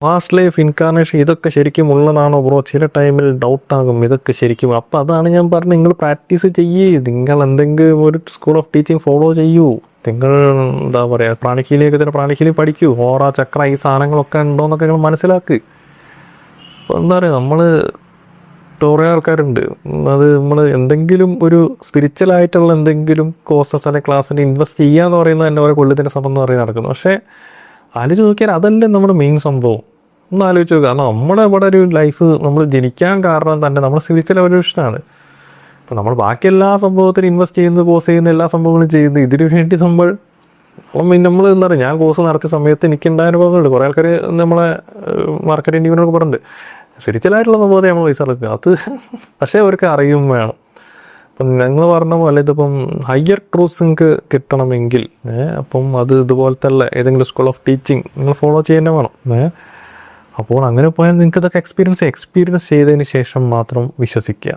Past life incarnation ഇതൊക്കെ ശരിക്കും ഉള്ളതാണോ ബ്രോ? ചില ടൈമിൽ ഡൗട്ടാകും ഇതൊക്കെ ശരിക്കും. അപ്പോൾ അതാണ് ഞാൻ പറഞ്ഞത്, നിങ്ങൾ പ്രാക്ടീസ് ചെയ്യേ, നിങ്ങൾ എന്തെങ്കിലും ഒരു സ്കൂൾ ഓഫ് ടീച്ചിങ് ഫോളോ ചെയ്യൂ. നിങ്ങൾ എന്താ പറയുക, പ്രാണിക്കീലിയൊക്കെ തന്നെ പ്രാണിക്കീലി പഠിക്കൂ. ഓറ ചക്ര ഈ സാധനങ്ങളൊക്കെ ഉണ്ടോയെന്നൊക്കെ നിങ്ങൾ മനസ്സിലാക്ക്. അപ്പോൾ എന്താ പറയുക, നമ്മൾ കുറേ ആൾക്കാരുണ്ട്, അത് നമ്മൾ എന്തെങ്കിലും ഒരു സ്പിരിച്വലായിട്ടുള്ള എന്തെങ്കിലും കോഴ്സസ് അല്ലെങ്കിൽ ക്ലാസ്സിന് ഇൻവെസ്റ്റ് ചെയ്യുക എന്ന് പറയുന്നത് തന്നെ ഓരോ കൊല്ലത്തിൻ്റെ സംഭവം എന്ന് പറയുന്നത് നടക്കുന്നു. പക്ഷേ ആലോചിച്ച് നോക്കിയാൽ അതല്ലേ നമ്മുടെ മെയിൻ സംഭവം. ഒന്ന് ആലോചിച്ച് നോക്കുക. കാരണം നമ്മുടെ ഇവിടെ ഒരു ലൈഫ് നമ്മൾ ജനിക്കാൻ കാരണം തന്നെ നമ്മൾ സ്പിരിച്വൽ എവല്യൂഷനാണ്. അപ്പോൾ നമ്മൾ ബാക്കി എല്ലാ സംഭവത്തിനും ഇൻവെസ്റ്റ് ചെയ്യുന്നത്, കോഴ്സ് ചെയ്യുന്ന എല്ലാ സംഭവങ്ങളും ചെയ്യുന്നത് ഇതിനു വേണ്ടി നമ്മൾ എന്താ പറയുക, ഞാൻ കോഴ്സ് നടത്തിയ സമയത്ത് എനിക്കുണ്ടായ അനുഭവങ്ങളുണ്ട്. കുറേ ആൾക്കാർ നമ്മളെ മാർക്കറ്റിംഗ് ടീമിനൊക്കെ പറഞ്ഞിട്ടുണ്ട് സ്പിരിച്വലായിട്ടുള്ള സംഭവത്തെ നമ്മൾ പൈസ ഇറക്കുക അത്. പക്ഷേ അവർക്ക് അറിയും വേണം. അപ്പം ഞങ്ങൾ പറഞ്ഞ പോലെ ഇതിപ്പം ഹയർ ട്രൂത്ത്സ് നിങ്ങൾക്ക് കിട്ടണമെങ്കിൽ അപ്പം അത് ഇതുപോലത്തെ ഏതെങ്കിലും സ്കൂൾ ഓഫ് ടീച്ചിങ് നിങ്ങൾ ഫോളോ ചെയ്യുന്നത് വേണം. അപ്പോൾ അങ്ങനെ പോയാൽ നിങ്ങൾക്ക് ഇതൊക്കെ എക്സ്പീരിയൻസ് ചെയ്തതിന് ശേഷം മാത്രം വിശ്വസിക്കുക.